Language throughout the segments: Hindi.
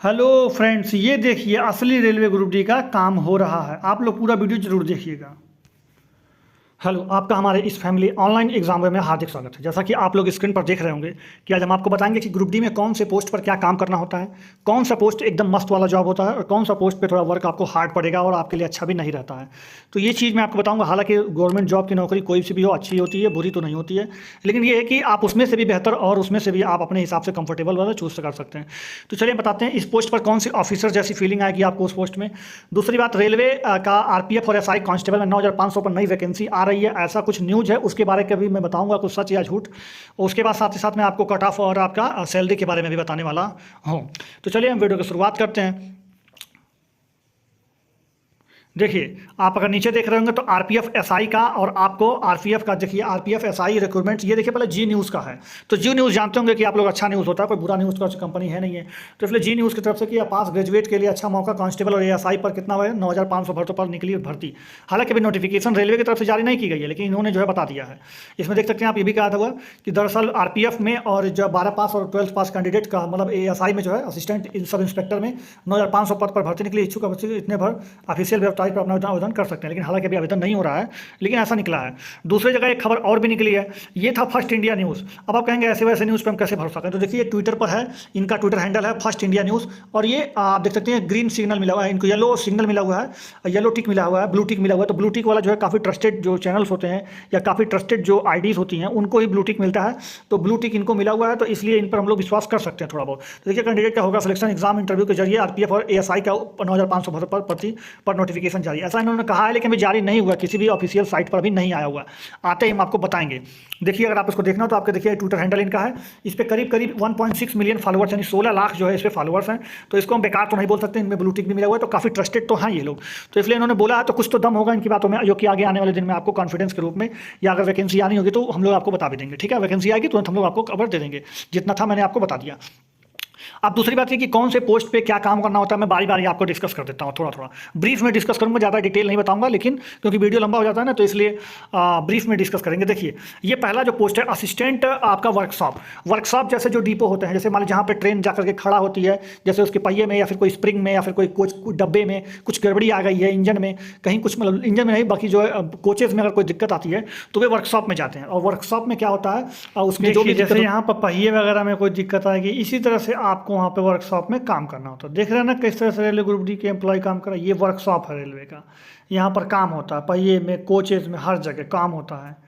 हेलो फ्रेंड्स, ये देखिए असली रेलवे ग्रुप डी का काम हो रहा है। आप लोग पूरा वीडियो जरूर देखिएगा। हेलो, आपका हमारे इस फैमिली ऑनलाइन एग्जाम में हार्दिक स्वागत है। जैसा कि आप लोग स्क्रीन पर देख रहे होंगे कि आज हम आपको बताएंगे कि ग्रुप डी में कौन से पोस्ट पर क्या काम करना होता है, कौन सा पोस्ट एकदम मस्त वाला जॉब होता है और कौन सा पोस्ट पे थोड़ा वर्क आपको हार्ड पड़ेगा और आपके लिए अच्छा भी नहीं रहता है। तो ये चीज़ मैं आपको बताऊंगा। हालांकि गवर्नमेंट जॉब की नौकरी कोई सी भी हो, अच्छी होती है, बुरी तो नहीं होती है, लेकिन ये है कि आप उसमें से भी बेहतर और उसमें से भी आप अपने हिसाब से कंफर्टेबल वाला चूज कर सकते हैं। तो चलिए बताते हैं इस पोस्ट पर कौन सी ऑफिसर जैसी फीलिंग आएगी आपको उस पोस्ट में। दूसरी बात, रेलवे का आरपीएफ और एसआई कांस्टेबल में 9,500 पर नई वैकेंसी आ रही है, ऐसा कुछ न्यूज़ है। उसके बारे में भी मैं बताऊंगा कुछ सच या झूठ। उसके बाद साथ ही साथ मैं आपको कट ऑफ और आपका सैलरी के बारे में भी बताने वाला हूं। तो चलिए हम वीडियो की शुरुआत करते हैं। देखिए, आप अगर नीचे देख रहे होंगे तो आरपीएफ एसआई का और आपको आरपीएफ का देखिए, आरपीएफ एसआई रिक्रूटमेंट ये देखिए पहले जी न्यूज़ का है। तो जी न्यूज़ जानते होंगे कि आप लोग अच्छा न्यूज़ होता है, कोई बुरा न्यूज़ का कंपनी है नहीं है। तो इसलिए जी न्यूज़ की तरफ से कि पास ग्रेजुएट के लिए अच्छा मौका, कांस्टेबल और एएसआई पर कितना है 9,500 भर्ती पर निकली भर्ती। हालांकि अभी नोटिफिकेशन रेलवे की तरफ से जारी नहीं की गई है, लेकिन इन्होंने जो है बता दिया है। इसमें देख सकते हैं आप, ये भी कहा था कि दरअसल आरपीएफ में और जो 12 पास और 12 पास कैंडिडेट का मतलब एएसआई में जो है असिस्टेंट सब इंस्पेक्टर में 9,500 पद पर भर्ती निकली। इच्छुक अभ्यर्थी इतने भर ऑफिशियल वेबसाइट पर अपना आवेदन कर सकते हैं, लेकिन हालांकि अभी आवेदन नहीं हो रहा है, लेकिन ऐसा निकला है। दूसरी जगह एक खबर और भी निकली है, ये था फर्स्ट इंडिया न्यूज़। अब आप कहेंगे ऐसे वैसे न्यूज़ पे हम कैसे भरोसा करें, तो देखिए ट्विटर पर है, इनका ट्विटर हैंडल है फर्स्ट इंडिया न्यूज़। और ये आप देख सकते हैं ग्रीन सिग्नल मिला हुआ है, इनको येलो सिग्नल मिला हुआ है, येलो टिक मिला हुआ है, ब्लू टिक मिला हुआ है। तो ब्लू टिक वाला जो है काफ़ी ट्रस्टेड जो चैनल्स होते हैं या काफ़ी ट्रस्टेड जो आईडीज होती हैं उनको ही ब्लू टिक मिलता है। तो ब्लू टिक इनको मिला हुआ है, तो इसलिए इन पर हम लोग विश्वास कर सकते हैं थोड़ा बहुत। तो देखिए कैंडिडेट का होगा सिलेक्शन एग्जाम इंटरव्यू के जरिए आरपीएफ और एएसआई का 9,500 भर्ती पर नोटिफिकेशन जारी, ऐसा इन्होंने कहा है, लेकिन अभी जारी नहीं हुआ, किसी भी ऑफिशियल साइट पर भी नहीं आया हुआ। आते ही हम आपको बताएंगे। देखिए अगर आप इसको देखना हो तो आपके देखिए ट्विटर हैंडल इनका है, इस पर करीब 1.6 मिलियन फॉलोअर्स यानी 16 लाख जो है इस पर फॉलोअर्स हैं। तो इसको हम बेकार तो नहीं बोल सकते, इनमें ब्लू टिक भी मिला हुआ है, तो काफ़ी ट्रस्टेड तो हैं ये लोग। तो इसलिए इन्होंने बोला है, तो कुछ तो दम होगा इनकी बातों में, जो कि आगे आने वाले दिन में आपको कॉन्फिडेंस के रूप में या अगर वैकेंसी आनी होगी तो हम लोग आपको बता भी देंगे। ठीक है, वैकेंसी आएगी तुरंत हम लोग आपको खबर दे देंगे, जितना था मैंने आपको बता दिया। अब दूसरी बात ये कि कौन से पोस्ट पे क्या काम करना होता है, मैं बारी बारी आपको डिस्कस कर देता हूँ, थोड़ा थोड़ा ब्रीफ में डिस्कस करूँगा, ज़्यादा डिटेल नहीं बताऊंगा, लेकिन क्योंकि वीडियो लंबा हो जाता है ना, तो इसलिए ब्रीफ में डिस्कस करेंगे। देखिए ये पहला जो पोस्ट है असिस्टेंट आपका वर्कशॉप जैसे जो डिपो होते हैं, जैसे मान लीजिए जहाँ पे ट्रेन जाकर के खड़ा होती है, जैसे उसके पहिए में या फिर कोई स्प्रिंग में या फिर कोई कोच डब्बे में कुछ गड़बड़ी आ गई है, इंजन में कहीं कुछ, मतलब इंजन में नहीं, बाकी जो है कोचेज में अगर कोई दिक्कत आती है तो वे वर्कशॉप में जाते हैं। और वर्कशॉप में क्या होता है उसमें जो भी जैसे यहाँ पर पहिए वगैरह में कोई दिक्कत आएगी, इसी तरह से आपको वहाँ पे वर्कशॉप में काम करना होता है। देख रहे हैं ना किस तरह से रेलवे ग्रुप डी के एम्प्लॉय काम कर रहा है। ये वर्कशॉप है रेलवे का, यहाँ पर काम होता है, पहिए में, कोचेज में, हर जगह काम होता है।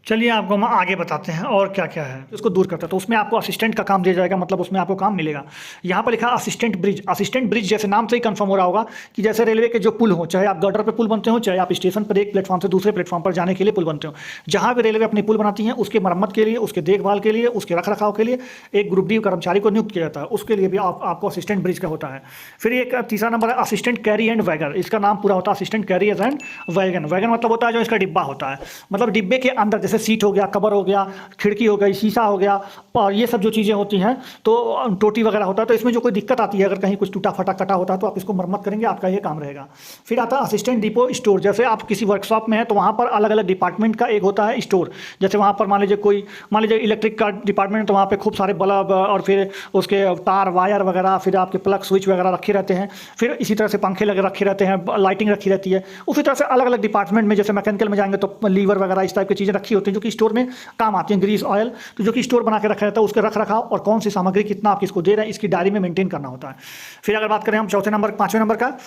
चलिए आपको हम आगे बताते हैं और क्या क्या है इसको दूर करता है। तो उसमें आपको असिस्टेंट का काम दिया जाएगा, मतलब उसमें आपको काम मिलेगा। यहाँ पर लिखा असिस्टेंट ब्रिज। असिस्टेंट ब्रिज जैसे नाम से ही कंफर्म हो रहा होगा कि जैसे रेलवे के जो पुल हो, चाहे आप गर्डर पे पुल बनते हो, चाहे आप स्टेशन पर एक प्लेटफॉर्म से दूसरे प्लेटफॉर्म पर जाने के लिए पुल बनते हो, जहाँ भी रेलवे अपनी पुल बनाती है उसके मरम्मत के लिए, उसके देखभाल के लिए, उसके रखरखाव के लिए एक ग्रुप डी कर्मचारी को नियुक्त किया जाता है। उसके लिए भी आपको असिस्टेंट ब्रिज का होता है। फिर एक तीसरा नंबर है असिस्टेंट कैरी एंड वैगन। इसका नाम पूरा होता है assistant carry and wagon. Wagon मतलब होता है जो इसका डिब्बा होता है, मतलब डिब्बे के अंदर जैसे सीट हो गया, कवर हो गया, खिड़की हो गई, शीशा हो गया, और ये सब जो चीज़ें होती हैं, तो टोटी वगैरह होता है। तो इसमें जो कोई दिक्कत आती है, अगर कहीं कुछ टूटा फटा कटा होता है तो आप इसको मरम्मत करेंगे, आपका ये काम रहेगा। फिर आता है असिस्टेंट डिपो स्टोर। जैसे आप किसी वर्कशॉप में हैं तो वहाँ पर अलग अलग डिपार्टमेंट का एक होता है स्टोर। जैसे वहाँ पर मान लीजिए इलेक्ट्रिक का डिपार्टमेंट, तो वहाँ पर खूब सारे बल्ब और फिर उसके तार वायर वगैरह, फिर आपके प्लग स्विच वगैरह रखे रहते हैं। फिर इसी तरह से पंखे लगे रखे रहते हैं, लाइटिंग रखी रहती है। उसी तरह से अलग अलग डिपार्टमेंट में, जैसे मैकेनिकल में जाएंगे तो लीवर वगैरह इस टाइप की चीज़ें रखी होती हैं जो कि स्टोर में काम आती हैं, ग्रीस ऑयल, तो जो कि स्टोर बना के रखा रहता है, उसके रख रखाव और कौन सी सामग्री कितना आप किसको दे रहे हैं इसकी डायरी में मेंटेन करना होता है। फिर अगर बात करें हम पांचवें नंबर का,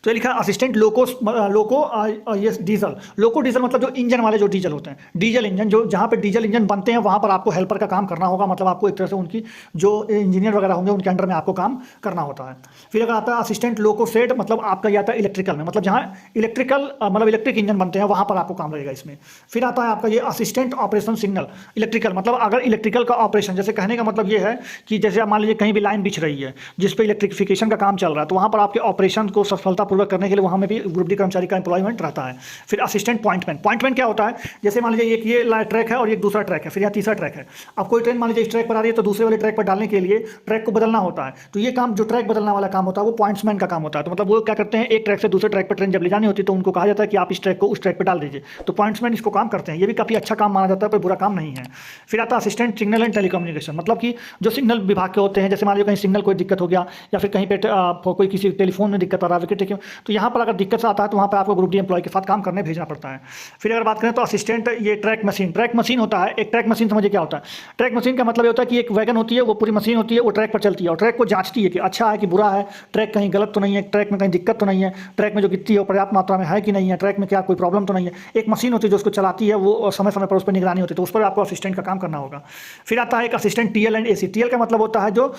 तो ये लिखा असिस्टेंट लोको ये डीजल। लोको डीजल मतलब जो इंजन वाले जो डीजल होते हैं, डीजल इंजन, जो जहाँ पे डीजल इंजन बनते हैं वहाँ पर आपको हेल्पर का काम करना होगा। मतलब आपको एक तरह से उनकी जो इंजीनियर वगैरह होंगे उनके अंडर में आपको काम करना होता है। फिर अगर आता है असिस्टेंट लोको सेट, मतलब आपका ये आता है इलेक्ट्रिकल में, मतलब जहाँ इलेक्ट्रिक इंजन बनते हैं वहाँ पर आपको काम रहेगा इसमें। फिर आता है आपका ये असिस्टेंट ऑपरेशन सिग्नल इलेक्ट्रिकल, मतलब अगर इलेक्ट्रिकल का ऑपरेशन, जैसे कहने का मतलब ये है कि जैसे मान लीजिए कहीं भी लाइन बिछ रही है जिस पे इलेक्ट्रिफिकेशन का काम चल रहा है, तो वहाँ पर आपके ऑपरेशन को सफलता सफलतापूर्वक करने के लिए वहाँ में भी ग्रुप डी कर्मचारी का एम्प्लॉयमेंट रहता है। फिर असिस्टेंट पॉइंटमैन, पॉइंटमैन क्या होता है, जैसे मान लीजिए एक ये ट्रैक है और एक दूसरा ट्रैक है, फिर यहाँ तीसरा ट्रैक है। अब कोई ट्रेन मान लीजिए इस ट्रैक पर आ रही है तो दूसरे वाले ट्रैक पर डालने के लिए ट्रैक को बदलना होता है। तो ये काम जो ट्रैक बदलने वाला काम होता है वो पॉइंट्समैन का काम होता है। तो मतलब वो क्या करते हैं, एक ट्रैक से दूसरे ट्रैक पर ट्रेन जब ले जानी होती है तो उनको कहा जाता है कि आप इस ट्रैक को उस ट्रैक पर डाल दीजिए। तो पॉइंट्समैन इसको काम करते हैं, ये भी काफ़ी अच्छा काम माना जाता है, कोई बुरा काम नहीं है। फिर आता है असिस्टेंट सिग्नल एंड टेलीकम्युनिकेशन, मतलब कि जो सिग्नल विभाग के होते हैं, जैसे मान लीजिए कहीं सिग्नल कोई दिक्कत हो गया या फिर कहीं पे कोई किसी टेलीफोन में दिक्कत आ रहा है, तो यहाँ पर अगर दिक्कत से आता है तो वहाँ पर आपको ग्रुप डी एम्प्लॉय के साथ काम करने भेजना पड़ता है। फिर अगर बात करें तो असिस्टेंट ये ट्रैक मशीन होता है। एक ट्रैक मशीन समझिए क्या होता है। ट्रैक मशीन का मतलब ये होता है कि एक वैगन होती है, वो पूरी मशीन होती है, वो ट्रैक पर चलती है और ट्रैक को जांचती है कि अच्छा है कि बुरा है, ट्रैक कहीं गलत तो नहीं है, ट्रैक में कहीं दिक्कत तो नहीं है, ट्रैक में जो गिट्टी है वो पर्याप्त मात्रा में है कि नहीं है, ट्रैक में क्या कोई प्रॉब्लम तो नहीं है। एक मशीन होती है जो उसको चलाती है, वो समय समय पर उस पर निगरानी होती है, तो उस पर आपको असिस्टेंट का काम करना होगा। फिर आता है एक assistant TL and AC. TL का मतलब होता है जो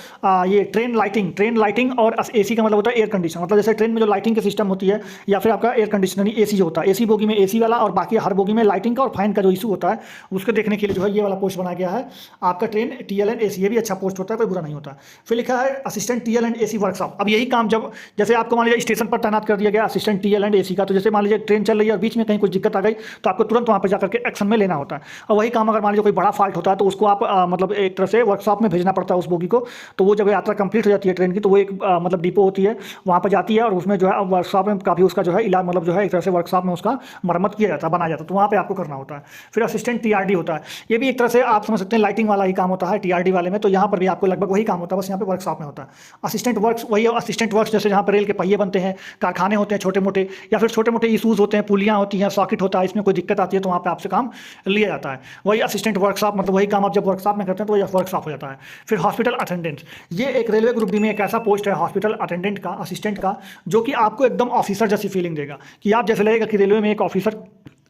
ये ट्रेन लाइटिंग और एसी का मतलब होता है एयर कंडीशन, मतलब जैसे ट्रेन में जो लाइटिंग की सिस्टम होती है या फिर आपका एयर कंडीशनर एसी जो होता है, एसी बोगी में एसी वाला और बाकी हर बोगी में लाइटिंग का और फैन का जो इशू होता है उसको देखने के लिए जो है ये वाला पोस्ट बनाया गया है आपका ट्रेन टीएल एंड एसी। ये भी अच्छा पोस्ट होता है, कोई बुरा नहीं होता। फिर लिखा है assistant TL and AC workshop. अब यही काम जब जैसे आपको मान लीजिए स्टेशन पर तैनात कर दिया गया असिस्टेंट टीएल एंड एसी का, तो जैसे मान लीजिए ट्रेन चल रही है और बीच में कहीं कुछ दिक्कत आ गई तो आपको तुरंत वहाँ पर जाकर के एक्शन में लेना होता है। और वही काम अगर मान लीजिए कोई बड़ा फॉल्ट होता है तो उसको आप मतलब एक तरह से वर्कशॉप में भेजना पड़ता है उस बोगी को। तो वो जब यात्रा कंप्लीट हो जाती है ट्रेन की तो वो एक मतलब डिपो होती है, वहाँ पर जाती है और उसमें जो है वर्कशॉप में काफ़ी उसका जो है इलाज मतलब जो है एक तरह से वर्कशॉप में उसका मरम्मत किया जाता है, बनाया जाता है, तो वहाँ पे आपको करना होता है। फिर असिस्टेंट टीआरडी होता है, ये भी एक तरह से आप समझ सकते हैं लाइटिंग वाला ही काम होता है टीआरडी वाले में, तो यहाँ पर भी आपको लगभग वही काम होता है, बस यहाँ पे वर्कशॉप में होता है। असिस्टेंट वर्क्स वही असिस्टेंट वर्क्स जैसे जहाँ पर रेल के पहिए बनते हैं, कारखाने होते हैं छोटे मोटे, या फिर छोटे मोटे इशूज़ होते हैं, पुलियाँ होती हैं, सॉकेट होता है, इसमें कोई दिक्कत आती है तो वहाँ पर आपसे काम लिया जाता है। वही असिस्टेंट वर्कशॉप मतलब वही काम आप जब वर्कशॉप में करते हैं तो वही वर्कशॉप हो जाता है। फिर हॉस्पिटल अटेंडेंट, ये एक रेलवे ग्रुप डी में एक ऐसा पोस्ट है हॉस्पिटल अटेंडेंट का, असिस्टेंट का, जो कि आपको एकदम ऑफिसर जैसी फीलिंग देगा कि आप जैसे लगेगा कि रेलवे में एक ऑफिसर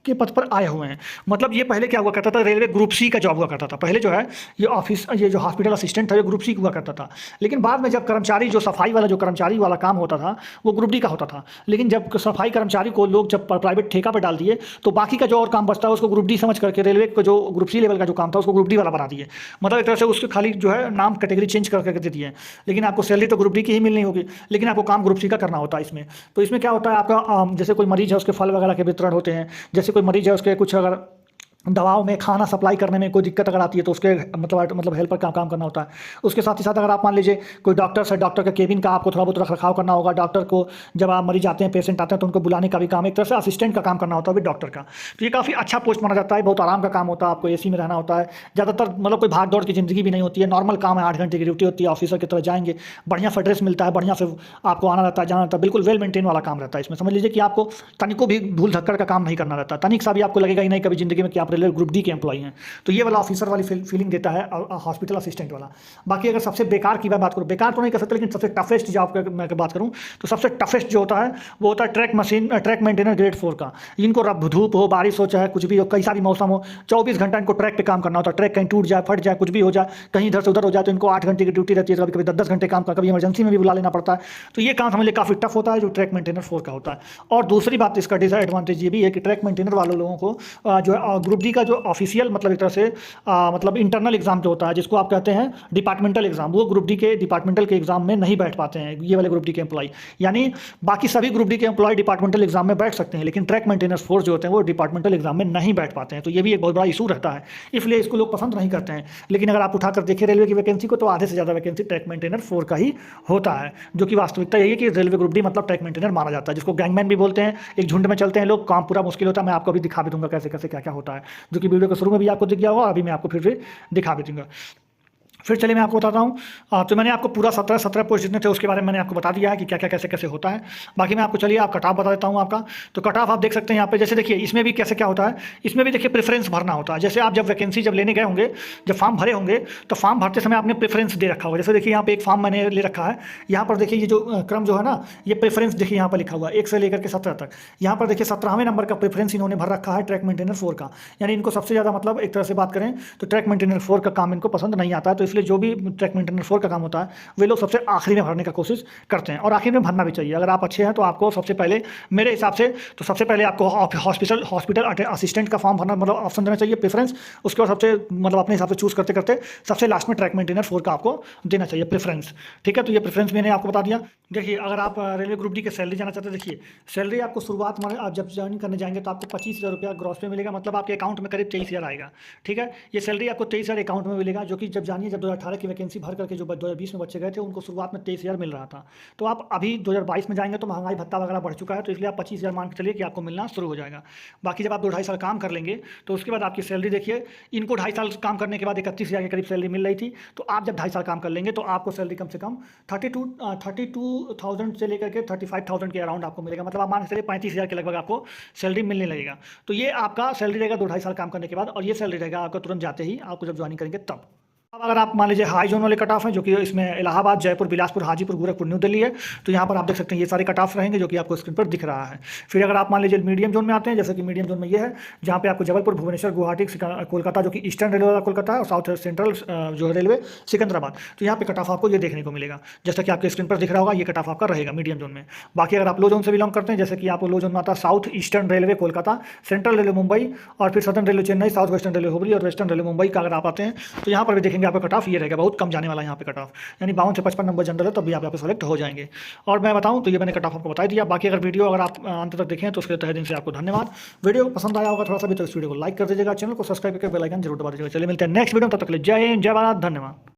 के पद पर आए हुए हैं। मतलब ये पहले क्या हुआ करता था, रेलवे ग्रुप सी का जॉब हुआ करता था पहले जो है, ये जो हॉस्पिटल असिस्टेंट था ये ग्रुप सी हुआ करता था। लेकिन बाद में जब कर्मचारी जो सफाई वाला जो कर्मचारी वाला काम होता था वो ग्रुप डी का होता था, लेकिन जब सफाई कर्मचारी को लोग जब प्राइवेट ठेका पर डाल दिए तो बाकी का जो और काम बचता है उसको ग्रुप डी समझ करके रेलवे को जो ग्रुप सी लेवल का जो काम था उसको ग्रुप डी वाला बना दिए। मतलब एक तरह से उसके खाली जो है नाम कैटेगरी चेंज करके दे दिए, लेकिन आपको सैलरी तो ग्रुप डी की ही मिलनी होगी, लेकिन आपको काम ग्रुप सी का करना होता है इसमें। तो इसमें क्या होता है आपका जैसे कोई मरीज है उसके फल वगैरह के वितरण होते हैं, जैसे कोई मरीज है उसके कुछ अगर दवाओं में खाना सप्लाई करने में कोई दिक्कत अगर आती है तो उसके मतलब हेल्पर का काम करना होता है। उसके साथ ही साथ अगर आप मान लीजिए कोई डॉक्टर है, डॉक्टर का केबिन का आपको थोड़ा बहुत रख रखाव करना होगा, डॉक्टर को जब आप मरीज आते हैं पेशेंट आते हैं तो उनको बुलाने का भी काम एक तरह से असिस्टेंट का काम करना होता है भी डॉक्टर का। तो ये काफ़ी अच्छा पोस्ट माना जाता है, बहुत आराम का काम होता है, आपको एसी में रहना होता है, ज़्यादातर मतलब कोई भाग दौड़ की ज़िंदगी भी नहीं होती है, नॉर्मल काम है, 8 घंटे की ड्यूटी होती है, ऑफिसर की तरह जाएंगे, बढ़िया सा ड्रेस मिलता है, बढ़िया से आपको आना रहता है जाना रहता है, बिल्कुल वेल मेंटेन वाला काम रहता है। इसमें समझ लीजिए कि आपको तनिको भी धूल धक्कर का काम नहीं करना रहता, तनिक सा भी आपको लगेगा ही नहीं कभी जिंदगी में कि आप रेलवे ग्रुप डी के एम्प्लॉय हैं। तो ये वाला ऑफिसर वाली फीलिंग देता है हॉस्पिटल असिस्टेंट वाला। बाकी अगर सबसे बेकार की बात करूँ, बेकार तो नहीं कर सकते, लेकिन सबसे टफेस्ट जॉब की मैं बात करूँ तो सबसे टफेस्ट जो होता है वो होता है ट्रैक मेंटेनर ग्रेड 4 का। इनको रब धूप हो, बारिश हो, चाहे कुछ भी हो, कई सारी मौसम हो, 24 घंटा इनको ट्रैक पे काम करना होता है। ट्रैक कहीं टूट जाए, फट जाए, कुछ भी हो जाए, कहीं इधर से उधर हो जाए तो इनको 8 घंटे की ड्यूटी रहती है, कभी कभी 10-10 घंटे काम का, कभी इमरजेंसी में भी बुला लेना पड़ता है। तो ये काम समझ लिए काफ़ी टफ होता है जो ट्रैक मेंटेनर 4 का होता है। और दूसरी बात इसका डिसएडवांटेज ये भी है कि ट्रैक मेंटेनर वाले लोगों को जो है ग्रुप डी का जो ऑफिशियल मतलब एक तरह से मतलब इंटरनल एग्जाम जो होता है जिसको आप कहते हैं डिपार्टमेंटल एग्जाम, वो ग्रुप डी के डिपार्टमेंटल के एग्जाम में नहीं बैठ पाते हैं ये वाले ग्रुप डी के एम्प्लॉय। यानी बाकी सभी ग्रुप डी के एम्प्लॉय डिपार्टमेंटल एग्जाम में बैठ सकते हैं, लेकिन ट्रैक मेंटेनेंस फोर्स जो होते हैं वो डिपार्टमेंटल एग्जाम में नहीं बैठ पाते हैं। तो ये भी एक बहुत बड़ा इशू रहता है, इसलिए इसको लोग पसंद नहीं करते हैं। लेकिन अगर आप उठाकर देखिए रेलवे की वैकेंसी को तो आधे से ज़्यादा वैकेंसी ट्रैक मेंटेनर 4 का ही होता है, जो कि वास्तविकता यही है कि रेलवे ग्रुप डी मतलब ट्रैक मेंटेनर माना जाता है, जिसको गैंगमैन भी बोलते हैं। एक झुंड में चलते हैं लोग, काम पूरा मुश्किल होता है। मैं आपको भी दिखा भी दूंगा कैसे कैसे क्या क्या होता है, जो कि वीडियो के शुरू में भी आपको दिख गया होगा, अभी मैं आपको फिर दिखा भी दूंगा। फिर चलिए मैं आपको बताता हूँ। तो मैंने आपको पूरा 17 पोस्ट जितने थे उसके बारे में मैंने आपको बता दिया है कि क्या क्या कैसे कैसे होता है। बाकी मैं आपको चलिए आप कट ऑफ बता देता हूँ आपका। तो कट ऑफ आप देख सकते हैं यहाँ पे, जैसे देखिए इसमें भी कैसे क्या होता है, इसमें भी देखिए प्रेफरेंस भरना होता है। जैसे आप जब वैकेंसी जब लेने गए होंगे, जब फॉर्म भरे होंगे तो फॉर्म भरते समय आपने प्रेफरेंस दे रखा होगा। जैसे देखिए यहाँ पे एक फॉर्म मैंने ले रखा है, यहाँ पर देखिए ये जो क्रम जो है ना, ये प्रेफरेंस देखिए यहाँ पर लिखा हुआ है 1 से लेकर के 17 तक। यहाँ पर देखिए 17वें नंबर का प्रेफरेंस इन्होंने भर रखा है ट्रैक मेंटेनर 4 का। यानी इनको सबसे ज़्यादा मतलब एक तरह से बात करें तो ट्रैक मेंटेनर 4 का काम इनको पसंद नहीं आता है, तो इसलिए जो भी ट्रैक मेंटेनेंस 4 का काम होता है वे लोग सबसे आखिरी में भरने का कोशिश करते हैं, और आखिर में भरना भी चाहिए। अगर आप अच्छे हैं तो आपको सबसे पहले, मेरे हिसाब से तो सबसे पहले आपको हॉस्पिटल असिस्टेंट का फॉर्म भरना, मतलब ऑप्शन देना चाहिए प्रेफरेंस। उसके बाद सबसे मतलब अपने हिसाब से चूज करते करते सबसे लास्ट में ट्रैक मेंटेनर 4 का आपको देना चाहिए प्रेफरेंस। ठीक है, तो ये प्रेफरेंस मैंने आपको बता दिया। देखिए, अगर आप रेलवे ग्रुप डी के सैलरी जाना चाहते हैं, देखिए सैलरी आपको शुरुआत में आप जब ज्वाइन करने जाएंगे तो आपको 25,000 रुपया ग्रॉस पे मिलेगा, मतलब आपके अकाउंट में करीब 23,000 आएगा। ठीक है, ये सैलरी आपको 23,000 अकाउंट में मिलेगा, जो कि जब जानिए जब 2018 की वैकेंसी भर करके जो 2020 में बच्चे गए थे उनको शुरुआत में 23,000 मिल रहा था। तो आप अभी 2022 में जाएंगे तो महंगाई भत्ता वगैरह बढ़ चुका है, तो इसलिए आप 25,000 मान के चलिए कि आपको मिलना शुरू हो जाएगा। बाकी जब आप 2-2.5 साल काम कर लेंगे तो उसके बाद आपकी सैलरी, देखिए इनको 2.5 साल काम करने के बाद 31,000 के करीब सैलरी मिल रही थी, तो आप जब 2.5 साल काम कर लेंगे तो आपको सैलरी कम से कम 32,000 से लेकर के 35,000 के अराउंड आपको मिलेगा, मतलब आप मान के चलिए 35,000 के लगभग आपको सैलरी मिलने लगेगा। तो ये आपका सैलरी रहेगा 2-2.5 साल काम करने के बाद, और ये सैलरी रहेगा आपको तुरंत जाते ही आपको जब ज्वाइनिंग करेंगे तब। अब अगर आप मान लीजिए हाई जोन वाले कट ऑफ हैं, जो कि इसमें इलाहाबाद, जयपुर, बिलासपुर, हाजीपुर, गोरखपुर, न्यू दिल्ली है, तो यहाँ पर आप देख सकते हैं ये सारे कट ऑफ रहेंगे जो कि आपको स्क्रीन पर दिख रहा है। फिर अगर आप मान लीजिए मीडियम जोन में आते हैं, जैसे कि मीडियम जोन में ये है जहाँ पे आपको जबलपुर, भुवनेश्वर, गुवाहाटी, कोलकाता जो कि ईस्टर्न रेलवे वाला कोलकाता है, और साउथ सेंट्रल जो है रेलवे सिकंदराबाद, तो यहाँ पे कट ऑफ आपको ये देखने को मिलेगा, जैसा कि आपके स्क्रीन पर दिख रहा होगा, ये कट ऑफ आपका रहेगा मीडियम जोन में। बाकी अगर आप लो जोन से बिलोंग करते हैं, जैसे कि आप लो जोन में आता है south eastern railway Kolkata, central railway Mumbai, और फिर southern railway Chennai, south western railway Hubli, और वेस्टर्न रेलवे मुंबई का अगर आप आते हैं तो यहाँ पर भी देखेंगे आपका कट ऑफ ये रहेगा, बहुत कम जाने वाला है यहाँ पे कट ऑफ, यानी 52 से 55 नंबर जनरल है, तब भी आप यहाँ पे सेलेक्ट हो जाएंगे। और मैं बताऊँ तो ये मैंने कट ऑफ आपको बता दिया। बाकी अगर वीडियो अगर आप अंत तक देखें तो उसके तहे दिन से आपको धन्यवाद। वीडियो पसंद आया होगा थोड़ा सा भी तो इस वीडियो को लाइक कर दीजिएगा, चैनल को सब्सक्राइब करके बेल आइकन जरूर दबा दीजिएगा। चलिए मिलते हैं नेक्स्ट वीडियो, तब तक के लिए जय हिंद, जय भारत, धन्यवाद।